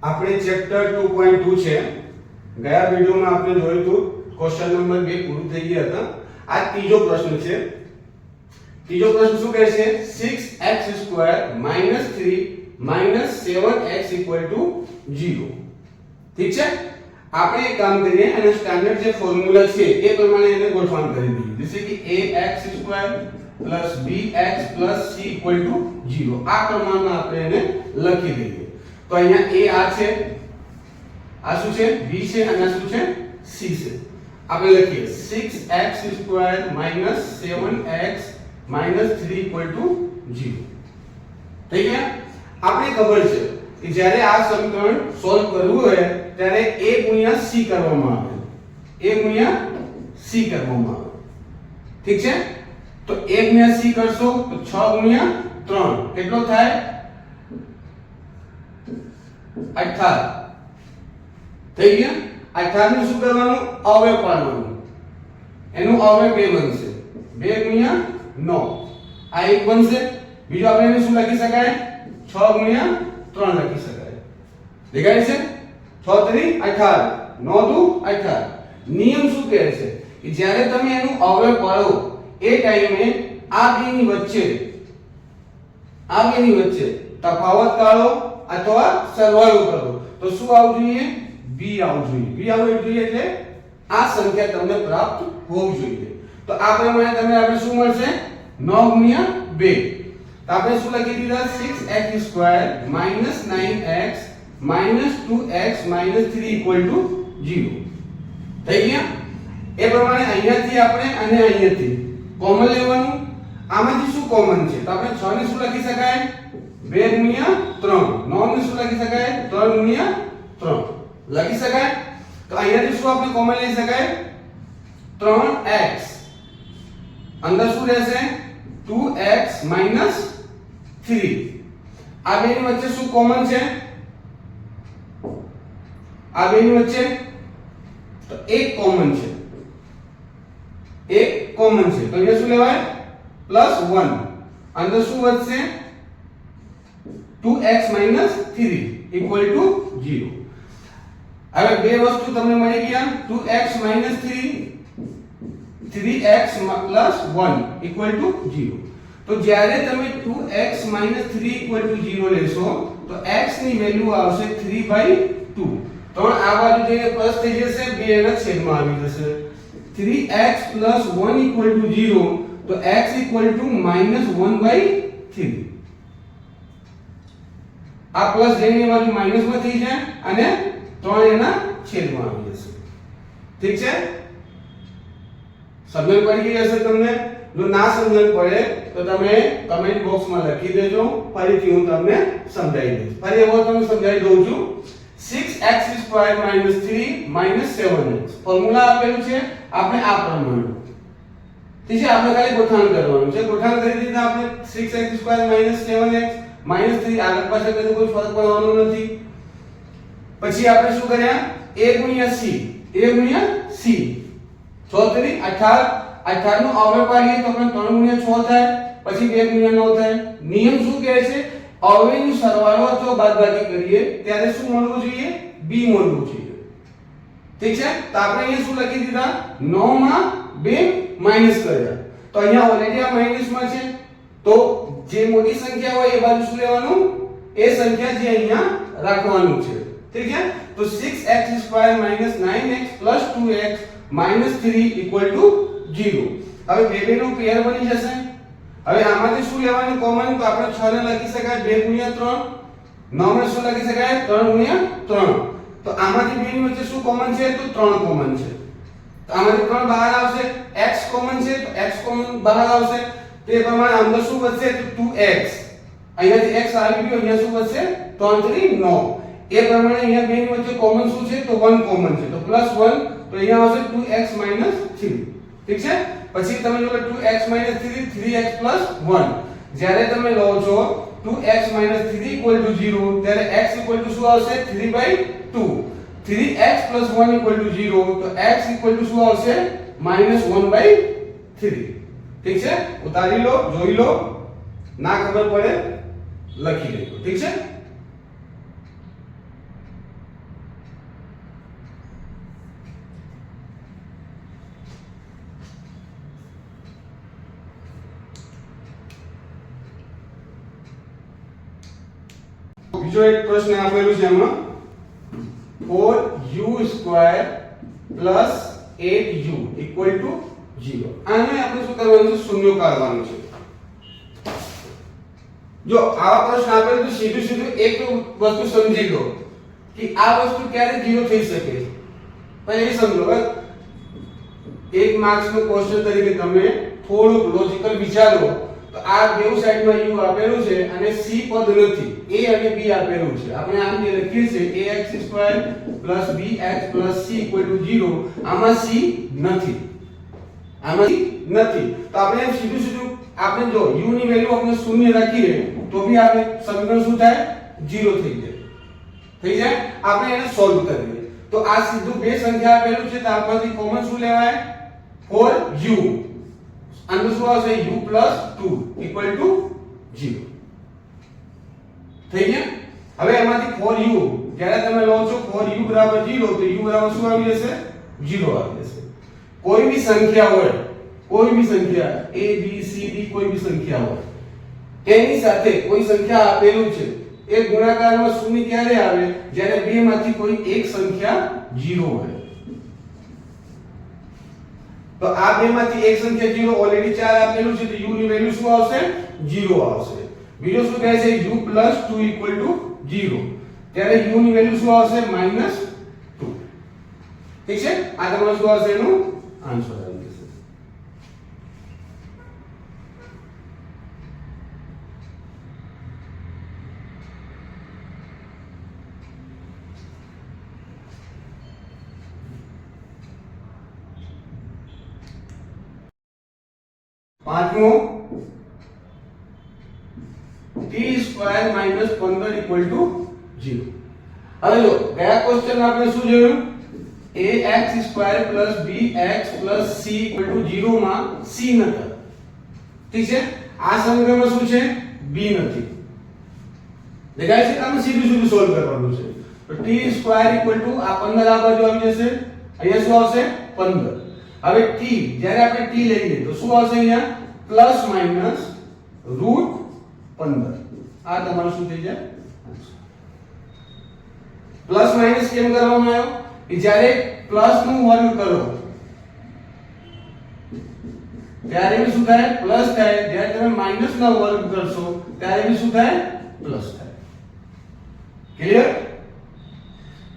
આપણે ચેપ્ટર 2.2 છે. ગયા વિડિયોમાં આપણે જોયું હતું ક્વેશ્ચન નંબર 2 પૂરું થઈ ગયા હતા. આ ત્રીજો પ્રશ્ન છે. ત્રીજો પ્રશ્ન શું કહે છે? 6x² - 3 - 7x = 0. ઠીક છે. આપણે એક કામ કરીએ અને સ્ટાન્ડર્ડ જે ફોર્મ્યુલા છે એ પ્રમાણે એને ગોઠવણ કરી દઈએ. જैसे કે ax² + bx + c = 0. આ પ્રમાણમાં આપણે એને લખી દઈએ. તો અહીંયા a આ છે, આ શું છે? b છે અને આ શું છે? c છે. આપણે લખીએ 6x² - 7x - 3 = 0. થઈ ગયા? આપણે ખબર છે કે જ્યારે આ સમીકરણ સોલ્વ કરવું હોય ત્યારે a * c કરવામાં આવે. a * c કરવામાં આવે. ઠીક છે? તો a * c કરશો તો 6 * 3 કેટલો થાય? 18. થઈ ગયા? 18 નું શું કરવાનું? અવયવ પાડવાનું. એનું અવયવ 2 બનશે. 2 * 9 આ એક બનશે. બીજો આપણે એને શું લખી શકાય? 6 * 3 લખી શકાય. દેખાય છે? 6 * 3 = 18, 9 * 18. નિયમ શું કહે છે કે જ્યારે તમે એનું અવયવ પાડો એ ટાઈમે આ બેની વચ્ચે તફાવત કાઢો અથવા સરવાળો કરો તો શું આવવું જોઈએ? b આવવું જોઈએ. b આવવું જોઈએ એટલે આ સંખ્યા તમને પ્રાપ્ત હોવી જોઈએ. તો આ પ્રમાણે તમને આપણે શું મળશે? 9 * 2. તો આપણે શું લખી દીધા? 6x² - 9x - 2x - 3 = 0. થઈ ગયા? એ પ્રમાણે અહીંયાથી આપણે અને અહીંયાથી કોમન લેવાનું. આમાંથી શું કોમન છે? તો આપણે 6 ને શું લખી શકાય? 2 * 3. 9 ને શું લખી શકાય? 3 * 3 લખી શકાય. તો અહીંયાથી શું આપણે કોમન લઈ શકાય? 3x. અંદર શું રહેશે? 2x - 3. આ બેની વચ્ચે શું કોમન છે? આ બેની વચ્ચે તો એક કોમન છે. એક કોમન છે તો અહીંયા શું લેવાય? +1. અંદર શું વધશે? 2x - 3 = 0. હવે બે વસ્તુ તમને મળી ગયા. 2x - 3 3x + 1 = 0. તો જ્યારે તમે 2x - 3 = 0 લેશો તો x ની વેલ્યુ આવશે 3/2. તો આ બાજુ જઈને પ્લસ થઈ જશે, બે એના છેદમાં આવી જશે. 3x + 1 = 0 તો x = -1/3. આ પ્લસ જઈને બાજુ માઈનસમાં થઈ જાય અને 3 એના છેદમાં આવી જશે. ઠીક છે? સમજણ પડી ગઈ હશે તમને? જો ના સમજણ પડે તો તમે કમેન્ટ બોક્સમાં લખી દેજો. ફરીથી હું તમને સમજાવી દઈશ. ફરી હવે તમને સમજાવી દઉં છું. 6x² - 3 - 7x. ફોર્મ્યુલા આપેલું છે આપણે આ પ્રમાણે. ઠીક છે? આપણે ખાલી ગોઠવણ કરવાનું છે. ગોઠવણ કરી દીધા આપણે 6x² - 7x -3 આગળ પાછળ કદી કોઈ ફરક પડવાનો નથી. પછી આપણે શું કર્યા? a * c. a * c 6 * 3 = 18. 18 નો અવયવ પાડીએ તો આપણે 3 * 6 થાય. પછી 2 * 9 થાય. નિયમ શું કહે છે? અવયવનો સરવાળો અથવા બાદબાકી કરીએ ત્યારે શું મળવું જોઈએ? b મળવું જોઈએ. ઠીક છે? તો આપણે અહીંયા શું લખી દીધા? 9 માં 2 માઈનસ કર્યા. તો અહીંયા ઓલરેડી આ માઈનસમાં છે. તો જે મોટી સંખ્યા હોય એ બાજુ શું લેવાનું? એ સંખ્યા જે અહીંયા રાખવાનું છે. ઠીક છે? તો 6x² - 9x + 2x - 3 = 0. હવે બે બેનો પેર બની જશે. હવે આમાંથી શું લેવાનું કોમન? તો આપણે 6 ને લખી શકાય 2 * 3. 9 ને શું લખી શકાય? 3 * 3. તો આમાંથી બેની વચ્ચે શું કોમન છે? તો 3 કોમન છે. તો આમાંથી 3 બહાર આવશે. x કોમન છે તો x કોમન બહાર આવશે. તે પ્રમાણે અંદર શું વધશે? તો 2x. અહીંયાથી x આવી ગયો. અહીંયા શું વધશે? 3 * 3 = 9. એ પ્રમાણે અહીંયા બેની વચ્ચે કોમન શું છે? તો 1 કોમન છે. તો +1 તો અહીંયા આવશે 2x - 3. ઠીક છે? પછી તમે જો 2x - 3 3x + 1. જ્યારે તમે લો છો 2x - 3 = 0 ત્યારે x = શું આવશે? 3/2. 3x + 1 = 0 તો x = શું આવશે? -1/3. ઠીક છે? ઉતારી લો, જોઈ લો. ના ખબર પડે લખી લેજો. ઠીક છે? બીજો એક પ્રશ્ન આપેલું છે એમાં 4u² plus 8u equal to 0. આને આપણે શું કરવાનું છે? શૂન્ય કાઢવાનું છે. જો આવા પ્રશ્ન આપેલો તો સીધું એક વસ્તુ સમજી લો કે આ વસ્તુ ક્યારે 0 થઈ શકે. પછી એ સમજો હવે એક માર્ક્સ નો ક્વેશ્ચન તરીકે તમે થોડુંક લોજિકલ વિચારો તો આ બેવ સાઈડમાં u આપેલું છે અને c પદ નથી, a અને b આપેલું છે. આપણે આમ જે લખીએ છે ax² bx c 0. આમાં c નથી, આમાં c નથી. તો આપણે એમ સીધું આપણે જો u ની વેલ્યુ આપણે શૂન્ય રાખીએ તો બી આપણે સમીકરણ શું થાય? 0 થઈ જાય. આપણે એને સોલ્વ કરીએ તો આ સીધું બે સંખ્યા આપેલું છે તો આમાંથી કોમન શું લેવાય? 4u. આનું શું આવશે? u + 2 = 0 થઈ ગયા. હવે એમાંથી 4u જ્યારે તમે લો છો 4u = 0 તો u બરાબર શું આવી જશે? 0 આવી જશે. કોઈ બી સંખ્યા હોય, કોઈ બી સંખ્યા a b c d કોઈ બી સંખ્યા હોય એની સાથે કોઈ સંખ્યા આપેલું છે એ ગુણાકારમાં શૂન્ય ક્યારે આવે? જ્યારે બે માંથી કોઈ એક સંખ્યા 0 હોય. તો આ બે માંથી એક સંખ્યા 0 ઓલરેડી 4 આપેલું છે તો u ની વેલ્યુ શું આવશે? 0 આવશે. બીજો શું કહે છે? u + 2 = 0. ત્યારે u ની વેલ્યુ શું આવશે? -2. ઠીક છે. આ તમારું શું આવશે? એનું આન્સર આવી જશે. પાંચમો t² - 15 = 0. હવે જો ગયા ક્વેશ્ચન આપણે શું જોયું? ax² + bx + c = 0 માં c નતા. ઠીક છે. આ સમીકરણમાં શું છે? b નથી. દેખાય છે? આપણે સીધું સોલ્વ કરવાનું છે. તો t² = આ 15 આ બાજુ આવી જશે. અહીંયા શું આવશે? 15. હવે t જ્યારે આપણે t લઈએ તો શું આવશે? અહીંયા ±√15. આ તમારું શું થઈ જાય? પ્લસ માઈનસ કેમ કરવામાં આવ્યો? કે જ્યારે પ્લસ નું વર્ગ કરો ત્યારે બી શું થાય? પ્લસ થાય. જ્યારે તમે માઈનસ નો વર્ગ કરશો ત્યારે બી શું થાય? પ્લસ થાય. ક્લિયર?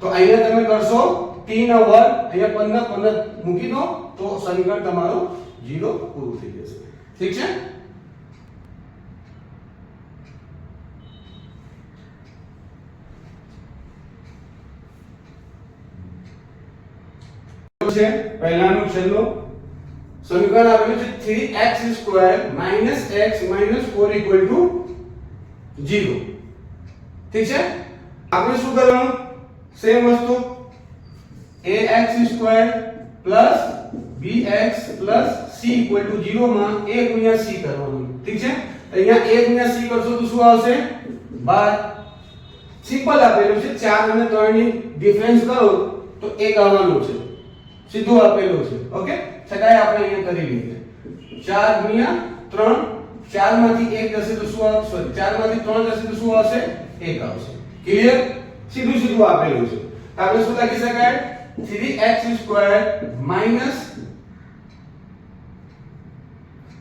તો અહીંયા તમે કરશો t નો વર્ગ, અહીંયા 15 મૂકી દો તો સમીકરણ તમારું 0 પૂરું થઈ જશે. ઠીક છે. પહેલાનું છેલ્લું સમીકરણ આવેલું છે 3x² - x - 4 = 0. ઠીક છે. આપણે શું કરવાનું? સેમ વસ્તુ ax² + bx + c = 0 માં a * c કરવાનું. ઠીક છે. અહીંયા a * c કરશો તો શું આવશે? 12. સિમ્પલ આપેલું છે. 4 અને 3 ની ડિફરન્સ કરો તો 1 આવવાનું છે. સીધું આપેલું છે. ઓકે. છતાંય આપણે અહીંયા કરી લઈએ. 4 * 3 4 માંથી 1 જશે તો શું આવશે? સોરી 4 માંથી 3 જશે તો શું આવશે? 1 આવશે. ક્લિયર? સીધું આપેલું છે. આપણે શું લખી શકાય? 3x² -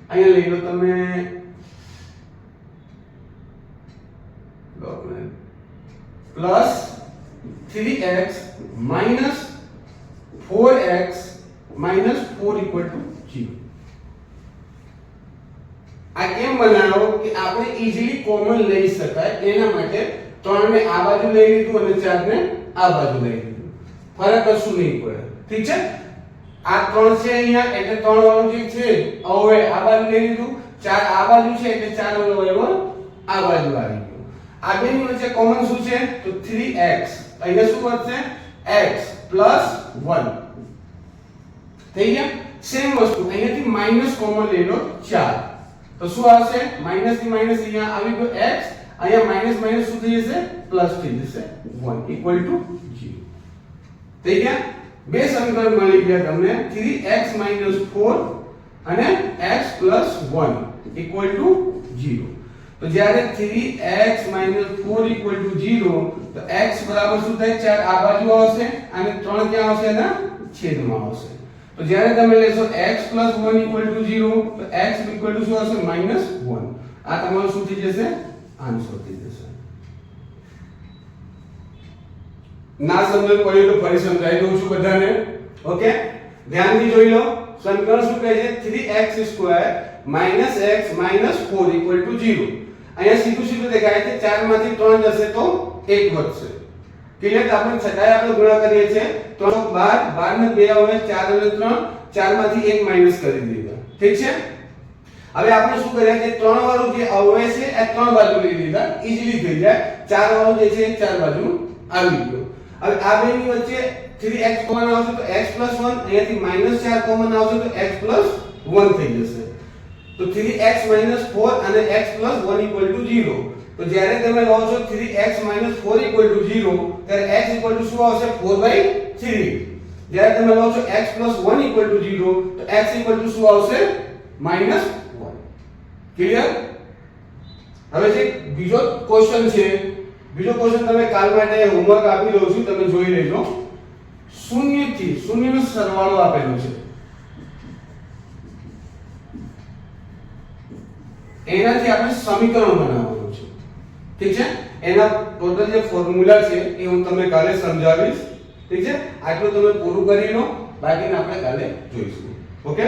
અહીંયા લઈ લો તમે પ્લસ 3x - 4x - 4 = 0. આ કેમ બનાવો કે આપણે ઈઝીલી કોમન લઈ શકાય એના માટે 3 ને આ બાજુ લઈ લીધું અને 4 ને આ બાજુ લઈ લીધું. ફરક કશું નહીં પડે. ઠીક છે. આ 3 છે અહીંયા એટલે 3 વાળું જે છે હવે આ બાજુ લઈ લીધું, 4 આ બાજુ છે એટલે 4 વાળો હવે આ બાજુ આવી ગયો. આ બેની વચ્ચે કોમન શું છે? તો 3x. અહીંયા શું વધશે? x + 1 થઈ ગયા. સેમ વસ્તુ અહીંયાથી માઈનસ કોમન લઈ લો 4 તો શું આવશે? માઈનસ થી માઈનસ અહીંયા આવી ગયો x, અહીંયા માઈનસ માઈનસ શું થઈ જશે? પ્લસ થઈ જશે 1 = 0 થઈ ગયા. બે સમીકરણ મળી ગયા તમને 3x - 4 અને x + 1 = 0. તો જ્યારે 3x 4 0 તો x બરાબર શું થાય 4 આ બાજુ આવશે અને 3 ક્યાં આવશે એના છેદમાં આવશે તો જ્યારે તમે લેશો x 1 0 તો x શું આવશે -1 આ તમારું શું થઈ જશે આન્સર થઈ જશે ના સમજ પડ્યું તો ફરી સમજાવી દઉં છું બધાને ઓકે ધ્યાનથી જોઈ લો સમીકરણ શું કહે છે 3x2 x 4 0 અહીંયા સીધું સીધું દેખાય છે 4 માંથી 3 જશે તો 1 વધશે ક્લિયર આપણે છતાંય આપણે ગુણા કરીએ છીએ 3 12 12 ને 2 આવે 4 અને 3 4 માંથી 1 માઈનસ કરી દીધા ઠીક છે હવે આપણે શું કર્યા કે 3 વાળું જે અવયવ છે એ 3 બાજુ લઈ લીધા ઈઝીલી થઈ જાય 4 વાળું જે છે એ 4 બાજુ આવી ગયો હવે આ બેની વચ્ચે 3x કોમન આવશે તો x 1 અહીંયાથી -4 કોમન આવશે તો x 1 થઈ જશે તો 3x 4 અને x 1 0 તો જ્યારે તમે લો છો 3x 4 0 ત્યારે x શું આવશે 4/3 જ્યારે તમે લો છો x 1 0 તો x શું આવશે -1 ક્લિયર હવે જે બીજો ક્વેશ્ચન છે બીજો ક્વેશ્ચન તમે કાલ માટે હોમવર્ક આપી દઉં છું તમે જોઈ લેજો શૂન્યનો સરવાળો આપેલો છે એનાથી આપણે સમીકરણ બનાવવાનું છે ઠીક છે એના ટોટલ જે ફોર્મ્યુલા છે એ હું તમને કાલે સમજાવીશ ઠીક છે આટલું તમે પૂરું કરી લો બાકીને આપણે કાલે જોઈશું ઓકે